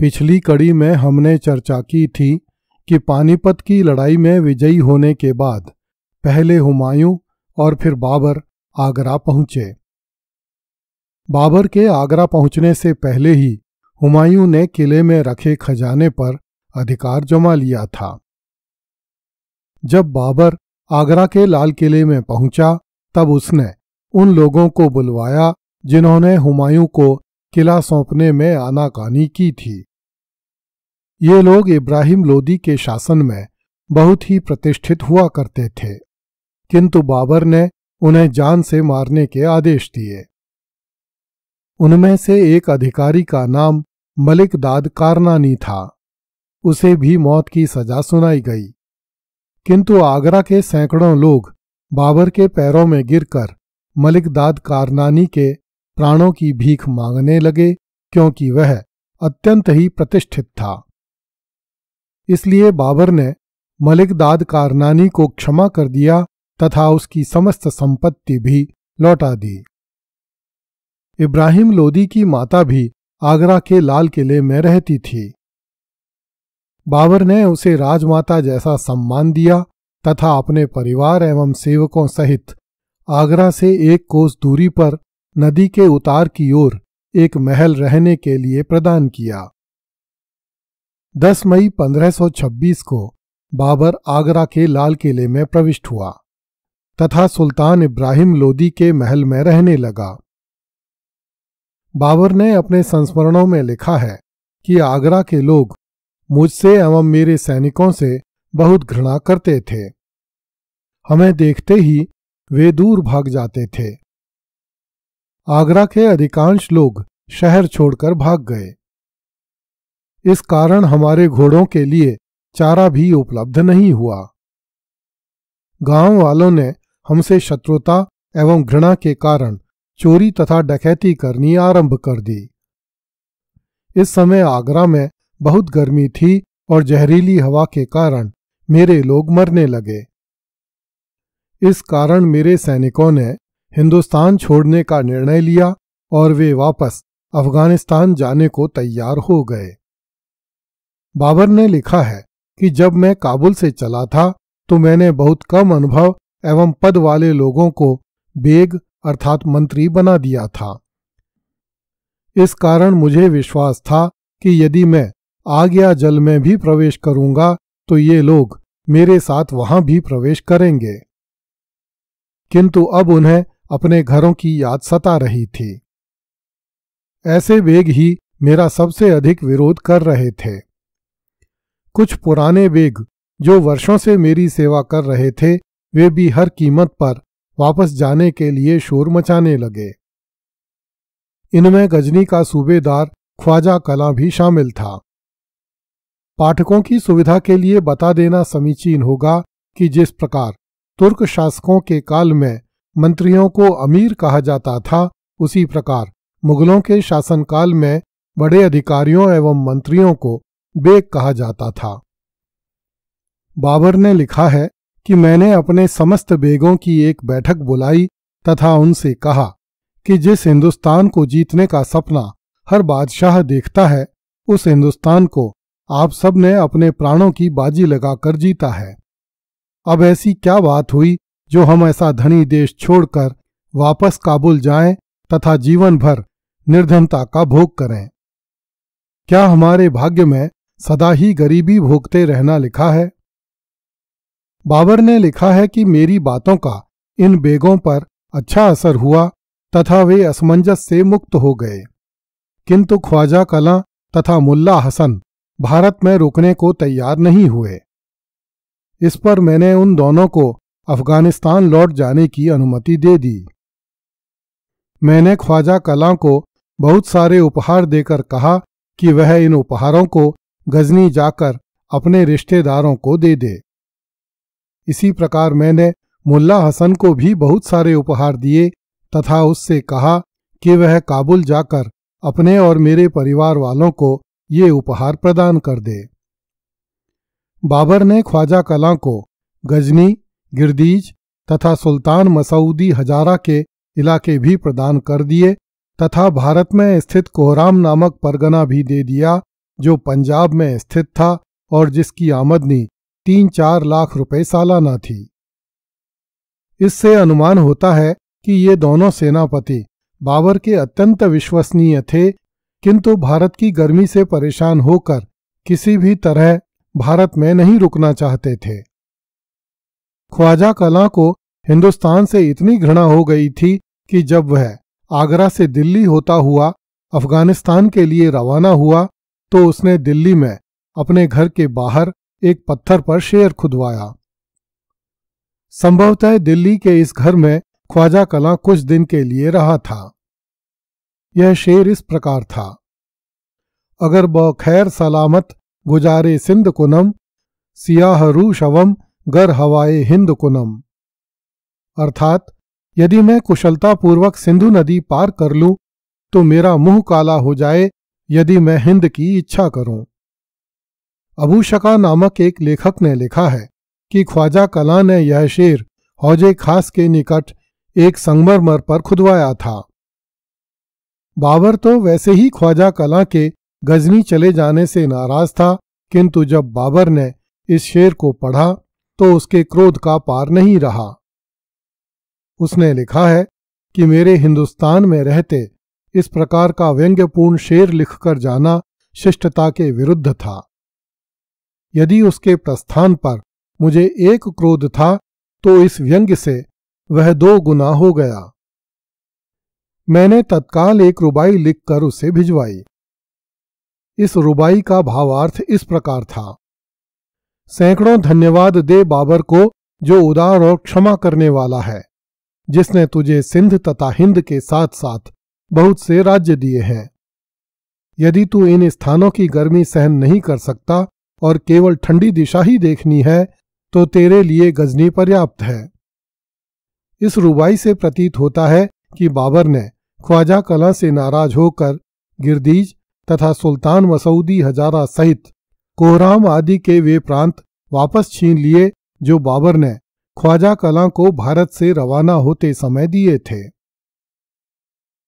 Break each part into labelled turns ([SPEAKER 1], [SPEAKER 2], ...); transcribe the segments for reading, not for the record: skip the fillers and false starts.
[SPEAKER 1] पिछली कड़ी में हमने चर्चा की थी कि पानीपत की लड़ाई में विजयी होने के बाद पहले हुमायूं और फिर बाबर आगरा पहुंचे। बाबर के आगरा पहुंचने से पहले ही हुमायूं ने किले में रखे खजाने पर अधिकार जमा लिया था। जब बाबर आगरा के लाल किले में पहुंचा तब उसने उन लोगों को बुलवाया जिन्होंने हुमायूं को किला सौंपने में आनाकानी की थी। ये लोग इब्राहिम लोदी के शासन में बहुत ही प्रतिष्ठित हुआ करते थे, किंतु बाबर ने उन्हें जान से मारने के आदेश दिए। उनमें से एक अधिकारी का नाम मलिक दाद कारनानी था। उसे भी मौत की सजा सुनाई गई, किंतु आगरा के सैकड़ों लोग बाबर के पैरों में गिरकर मलिक दाद कारनानी के प्राणों की भीख मांगने लगे, क्योंकि वह अत्यंत ही प्रतिष्ठित था। इसलिए बाबर ने मलिक दाद कारनानी को क्षमा कर दिया तथा उसकी समस्त संपत्ति भी लौटा दी। इब्राहिम लोदी की माता भी आगरा के लाल किले में रहती थी। बाबर ने उसे राजमाता जैसा सम्मान दिया तथा अपने परिवार एवं सेवकों सहित आगरा से 1 कोस दूरी पर नदी के उतार की ओर एक महल रहने के लिए प्रदान किया। 10 मई 1526 को बाबर आगरा के लाल किले में प्रविष्ट हुआ तथा सुल्तान इब्राहिम लोदी के महल में रहने लगा। बाबर ने अपने संस्मरणों में लिखा है कि आगरा के लोग मुझसे एवं मेरे सैनिकों से बहुत घृणा करते थे। हमें देखते ही वे दूर भाग जाते थे। आगरा के अधिकांश लोग शहर छोड़कर भाग गए। इस कारण हमारे घोड़ों के लिए चारा भी उपलब्ध नहीं हुआ। गांव वालों ने हमसे शत्रुता एवं घृणा के कारण चोरी तथा डकैती करनी आरंभ कर दी। इस समय आगरा में बहुत गर्मी थी और जहरीली हवा के कारण मेरे लोग मरने लगे। इस कारण मेरे सैनिकों ने हिंदुस्तान छोड़ने का निर्णय लिया और वे वापस अफगानिस्तान जाने को तैयार हो गए। बाबर ने लिखा है कि जब मैं काबुल से चला था तो मैंने बहुत कम अनुभव एवं पद वाले लोगों को बेग अर्थात मंत्री बना दिया था। इस कारण मुझे विश्वास था कि यदि मैं आग या जल में भी प्रवेश करूंगा तो ये लोग मेरे साथ वहां भी प्रवेश करेंगे, किंतु अब उन्हें अपने घरों की याद सता रही थी। ऐसे बेग ही मेरा सबसे अधिक विरोध कर रहे थे। कुछ पुराने बेग जो वर्षों से मेरी सेवा कर रहे थे, वे भी हर कीमत पर वापस जाने के लिए शोर मचाने लगे। इनमें गजनी का सूबेदार ख्वाजा कलां भी शामिल था। पाठकों की सुविधा के लिए बता देना समीचीन होगा कि जिस प्रकार तुर्क शासकों के काल में मंत्रियों को अमीर कहा जाता था, उसी प्रकार मुगलों के शासनकाल में बड़े अधिकारियों एवं मंत्रियों को बेग कहा जाता था। बाबर ने लिखा है कि मैंने अपने समस्त बेगों की एक बैठक बुलाई तथा उनसे कहा कि जिस हिंदुस्तान को जीतने का सपना हर बादशाह देखता है, उस हिंदुस्तान को आप सब ने अपने प्राणों की बाजी लगाकर जीता है। अब ऐसी क्या बात हुई जो हम ऐसा धनी देश छोड़कर वापस काबुल जाएं तथा जीवन भर निर्धनता का भोग करें? क्या हमारे भाग्य में सदा ही गरीबी भोगते रहना लिखा है? बाबर ने लिखा है कि मेरी बातों का इन बेगों पर अच्छा असर हुआ तथा वे असमंजस से मुक्त हो गए, किंतु ख्वाजा कलां तथा मुल्ला हसन भारत में रुकने को तैयार नहीं हुए। इस पर मैंने उन दोनों को अफगानिस्तान लौट जाने की अनुमति दे दी। मैंने ख्वाजा कलां को बहुत सारे उपहार देकर कहा कि वह इन उपहारों को गजनी जाकर अपने रिश्तेदारों को दे दे। इसी प्रकार मैंने मुल्ला हसन को भी बहुत सारे उपहार दिए तथा उससे कहा कि वह काबुल जाकर अपने और मेरे परिवार वालों को ये उपहार प्रदान कर दे। बाबर ने ख्वाजा कलां को गजनी, गिरदीज तथा सुल्तान मसऊदी हजारा के इलाके भी प्रदान कर दिए तथा भारत में स्थित कोहराम नामक परगना भी दे दिया, जो पंजाब में स्थित था और जिसकी आमदनी 3-4 लाख रुपए सालाना थी। इससे अनुमान होता है कि ये दोनों सेनापति बाबर के अत्यंत विश्वसनीय थे, किंतु भारत की गर्मी से परेशान होकर किसी भी तरह भारत में नहीं रुकना चाहते थे। ख्वाजा कलां को हिंदुस्तान से इतनी घृणा हो गई थी कि जब वह आगरा से दिल्ली होता हुआ अफगानिस्तान के लिए रवाना हुआ तो उसने दिल्ली में अपने घर के बाहर एक पत्थर पर शेर खुदवाया। संभवतः दिल्ली के इस घर में ख्वाजा कलां कुछ दिन के लिए रहा था। यह शेर इस प्रकार था: अगर ब खैर सलामत गुजारे सिंध कुनम, सियाह रू शवम गर हवाए हिंद कुनम। अर्थात यदि मैं कुशलतापूर्वक सिंधु नदी पार कर लूं तो मेरा मुंह काला हो जाए यदि मैं हिंद की इच्छा करूं। अबू शका नामक एक लेखक ने लिखा है कि ख्वाजा कलां ने यह शेर हौजे खास के निकट एक संगमरमर पर खुदवाया था। बाबर तो वैसे ही ख्वाजा कलां के गजनी चले जाने से नाराज था, किंतु जब बाबर ने इस शेर को पढ़ा तो उसके क्रोध का पार नहीं रहा। उसने लिखा है कि मेरे हिंदुस्तान में रहते इस प्रकार का व्यंग्यपूर्ण शेर लिखकर जाना शिष्टता के विरुद्ध था। यदि उसके प्रस्थान पर मुझे एक क्रोध था तो इस व्यंग्य से वह 2 गुना हो गया। मैंने तत्काल एक रुबाई लिखकर उसे भिजवाई। इस रुबाई का भावार्थ इस प्रकार था: सैकड़ों धन्यवाद दे बाबर को जो उदार और क्षमा करने वाला है, जिसने तुझे सिंध तथा हिंद के साथ साथ बहुत से राज्य दिए हैं। यदि तू इन स्थानों की गर्मी सहन नहीं कर सकता और केवल ठंडी दिशा ही देखनी है तो तेरे लिए गजनी पर्याप्त है। इस रुबाई से प्रतीत होता है कि बाबर ने ख्वाजा कलां से नाराज होकर गिरदीज तथा सुल्तान मसूदी हजारा सहित कोहराम आदि के वे प्रांत वापस छीन लिए जो बाबर ने ख्वाजा कलां को भारत से रवाना होते समय दिए थे।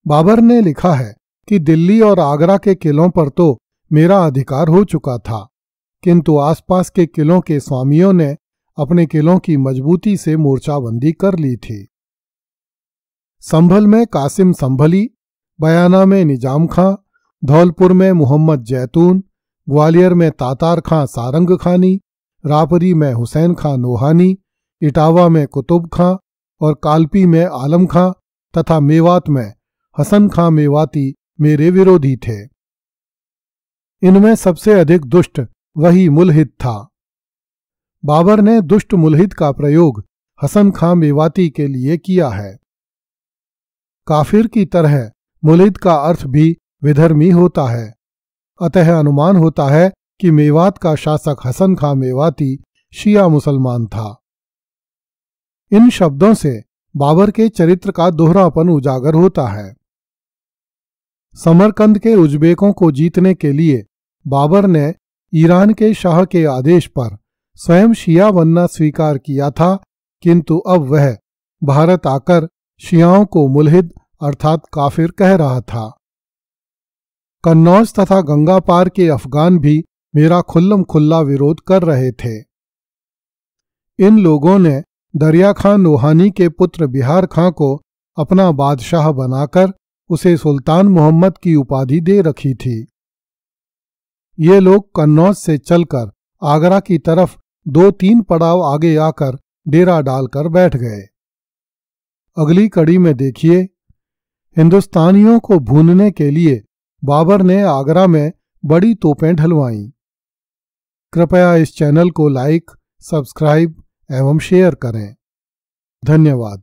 [SPEAKER 1] बाबर ने लिखा है कि दिल्ली और आगरा के किलों पर तो मेरा अधिकार हो चुका था, किंतु आसपास के किलों के स्वामियों ने अपने किलों की मजबूती से मोर्चाबंदी कर ली थी। संभल में कासिम संभली, बयाना में निजाम खां, धौलपुर में मोहम्मद जैतून, ग्वालियर में तातार खां सारंग खानी, रापरी में हुसैन खां नोहानी, इटावा में कुतुब खां और कालपी में आलम खां तथा मेवात में हसन खां मेवाती मेरे विरोधी थे। इनमें सबसे अधिक दुष्ट वही मुल्हिद था। बाबर ने दुष्ट मुल्हिद का प्रयोग हसन खां मेवाती के लिए किया है। काफिर की तरह मुल्हिद का अर्थ भी विधर्मी होता है, अतः अनुमान होता है कि मेवात का शासक हसन खां मेवाती शिया मुसलमान था। इन शब्दों से बाबर के चरित्र का दोहरापन उजागर होता है। समरकंद के उज्बेकों को जीतने के लिए बाबर ने ईरान के शाह के आदेश पर स्वयं शिया बनना स्वीकार किया था, किंतु अब वह भारत आकर शियाओं को मुल्हिद अर्थात काफिर कह रहा था। कन्नौज तथा गंगा पार के अफगान भी मेरा खुल्लम खुल्ला विरोध कर रहे थे। इन लोगों ने दरिया खां नोहानी के पुत्र बिहार खां को अपना बादशाह बनाकर उसे सुल्तान मोहम्मद की उपाधि दे रखी थी। ये लोग कन्नौज से चलकर आगरा की तरफ 2-3 पड़ाव आगे आकर डेरा डालकर बैठ गए। अगली कड़ी में देखिए, हिंदुस्तानियों को भूनने के लिए बाबर ने आगरा में बड़ी तोपें ढलवाईं। कृपया इस चैनल को लाइक, सब्सक्राइब एवं शेयर करें। धन्यवाद।